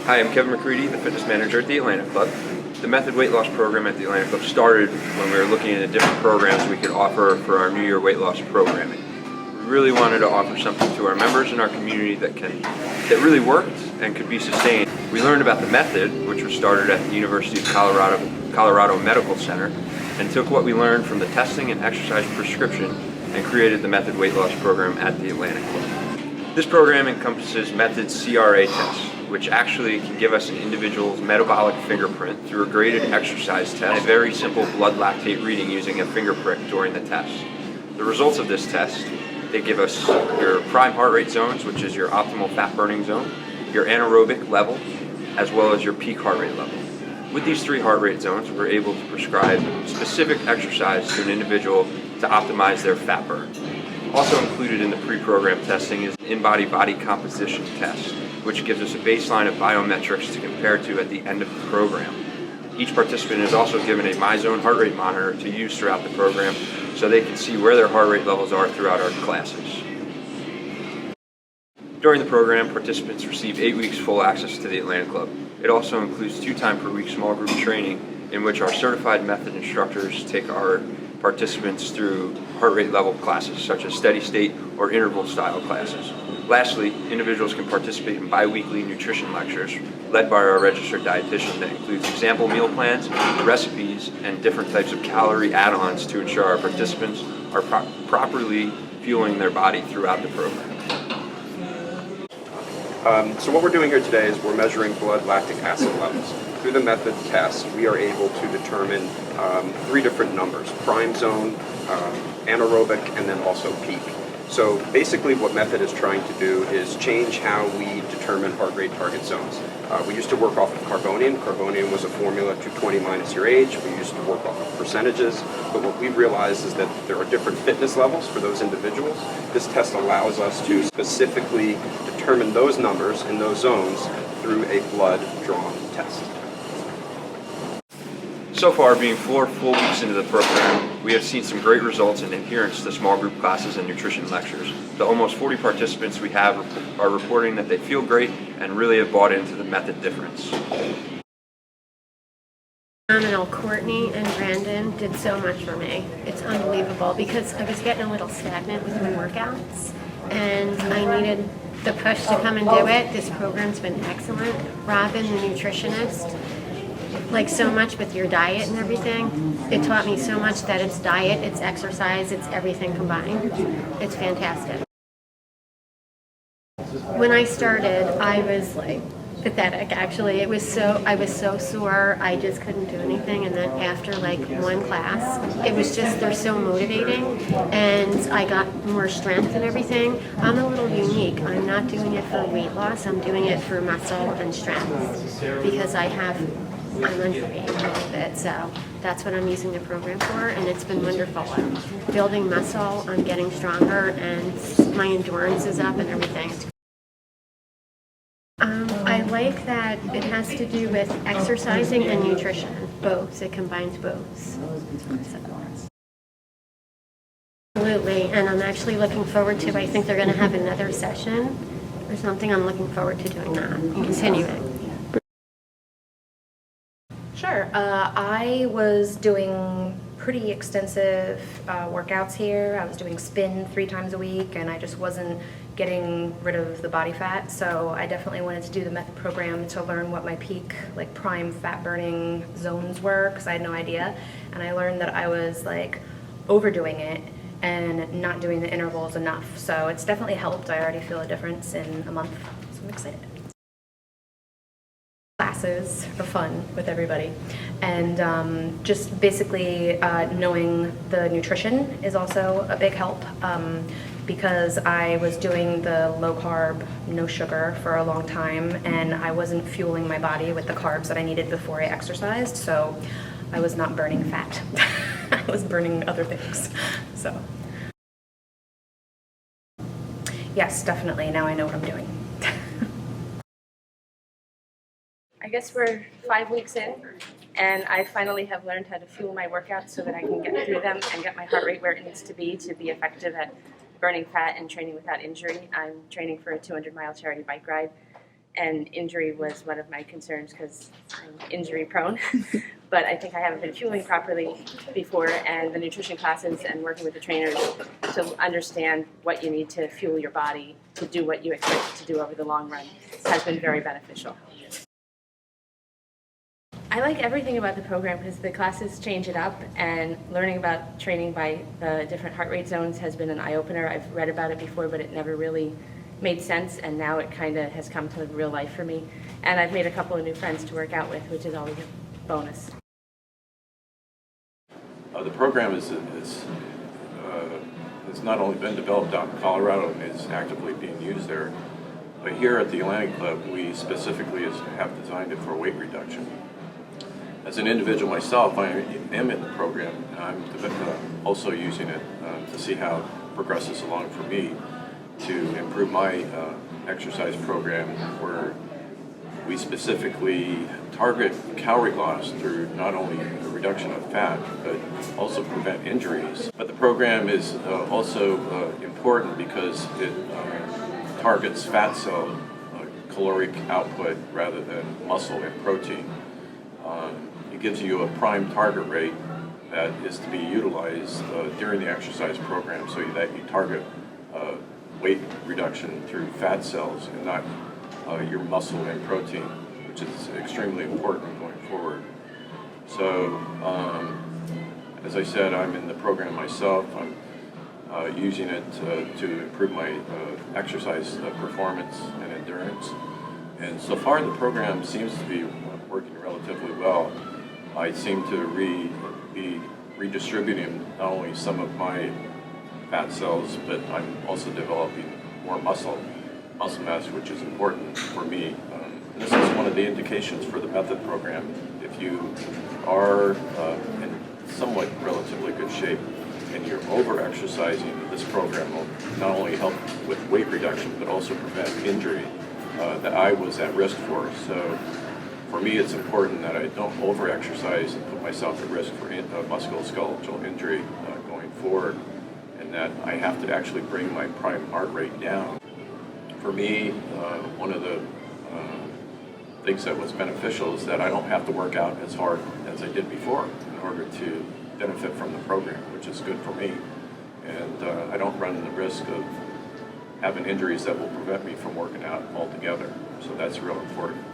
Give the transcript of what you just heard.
Hi, I'm Kevin McCredie, the Fitness Manager at the Atlanta Club. The Method Weight Loss Program at the Atlanta Club started when we were looking at different programs we could offer for our New Year weight loss programming. We really wanted to offer something to our members in our community that really worked and could be sustained. We learned about the method, which was started at the University of Colorado Medical Center, and took what we learned from the testing and exercise prescription and created the Method Weight Loss Program at the Atlanta Club. This program encompasses Method CRA tests, which actually can give us an individual's metabolic fingerprint through a graded exercise test, a very simple blood lactate reading using a finger prick during the test. The results of this test, they give us your prime heart rate zones, which is your optimal fat burning zone, your anaerobic level, as well as your peak heart rate level. With these three heart rate zones, we're able to prescribe specific exercise to an individual to optimize their fat burn. Also included in the pre-program testing is an in-body body composition test, which gives us a baseline of biometrics to compare to at the end of the program. Each participant is also given a MyZone heart rate monitor to use throughout the program so they can see where their heart rate levels are throughout our classes. During the program, participants receive 8 weeks full access to the Atlanta Club. It also includes 2 times per week small group training in which our certified method instructors take our participants through heart rate level classes such as steady state or interval style classes. Lastly, individuals can participate in bi-weekly nutrition lectures led by our registered dietitian that includes example meal plans, recipes, and different types of calorie add-ons to ensure our participants are properly fueling their body throughout the program. So what we're doing here today is we're measuring blood lactic acid levels. Through the method test, we are able to determine 3 different numbers: prime zone, anaerobic, and then also peak. So basically what method is trying to do is change how we determine heart rate target zones. We used to work off of Carbonian. Carbonian was a formula 220 minus your age. We used to work off of percentages. But what we've realized is that there are different fitness levels for those individuals. This test allows us to specifically determine those numbers in those zones through a blood drawn test. So far, being 4 full weeks into the program, we have seen some great results in adherence to small group classes and nutrition lectures. The almost 40 participants we have are reporting that they feel great and really have bought into the method difference. Courtney and Brandon did so much for me. It's unbelievable because I was getting a little stagnant with my workouts and I needed the push to come and do it. This program's been excellent. Robin, the nutritionist, like so much with your diet and everything. It taught me so much that it's diet, it's exercise, it's everything combined. It's fantastic. When I started, I was like pathetic actually. I was so sore, I just couldn't do anything, and then after like one class, it was just, they're so motivating and I got more strength and everything. I'm a little unique. I'm not doing it for weight loss, I'm doing it for muscle and strength because I'm underweight a little bit, so that's what I'm using the program for, and it's been wonderful. I'm building muscle, I'm getting stronger, and my endurance is up and everything. I like that it has to do with exercising and nutrition, both. It combines both. Absolutely, and I'm actually looking forward to, I think they're going to have another session or something. I'm looking forward to doing that and continuing. Sure. I was doing pretty extensive workouts here. I was doing spin 3 times a week, and I just wasn't getting rid of the body fat. So I definitely wanted to do the method program to learn what my peak, like prime fat burning zones were, because I had no idea. And I learned that I was like overdoing it and not doing the intervals enough. So it's definitely helped. I already feel a difference in a month, so I'm excited. Classes are fun with everybody, and just basically knowing the nutrition is also a big help, because I was doing the low carb, no sugar for a long time, and I wasn't fueling my body with the carbs that I needed before I exercised, so I was not burning fat. I was burning other things. So yes, definitely, now I know what I'm doing. I guess we're 5 weeks in, and I finally have learned how to fuel my workouts so that I can get through them and get my heart rate where it needs to be effective at burning fat and training without injury. I'm training for a 200-mile charity bike ride, and injury was one of my concerns because I'm injury prone. But I think I haven't been fueling properly before, and the nutrition classes and working with the trainers to understand what you need to fuel your body to do what you expect it to do over the long run has been very beneficial. I like everything about the program because the classes change it up, and learning about training by the different heart rate zones has been an eye-opener. I've read about it before, but it never really made sense, and now it kind of has come to real life for me. And I've made a couple of new friends to work out with, which is always a bonus. The program has not only been developed out in Colorado and is actively being used there, but here at the Atlantic Club, we specifically have designed it for weight reduction. As an individual myself, I am in the program, and I'm also using it to see how it progresses along for me to improve my exercise program, where we specifically target calorie loss through not only the reduction of fat, but also prevent injuries. But the program is also important because it targets fat cell caloric output rather than muscle and protein. It gives you a prime target rate that is to be utilized during the exercise program, so that you target weight reduction through fat cells and not your muscle and protein, which is extremely important going forward. So, as I said, I'm in the program myself. I'm using it to improve my exercise performance and endurance. And so far, the program seems to be working relatively well. I seem to be redistributing not only some of my fat cells, but I'm also developing more muscle mass, which is important for me. This is one of the indications for the method program. If you are in somewhat relatively good shape and you're over-exercising, this program will not only help with weight reduction, but also prevent injury that I was at risk for. So for me, it's important that I don't over-exercise and put myself at risk for musculoskeletal injury going forward, and that I have to actually bring my prime heart rate down. For me, one of the things that was beneficial is that I don't have to work out as hard as I did before in order to benefit from the program, which is good for me. And I don't run the risk of having injuries that will prevent me from working out altogether. So that's real important.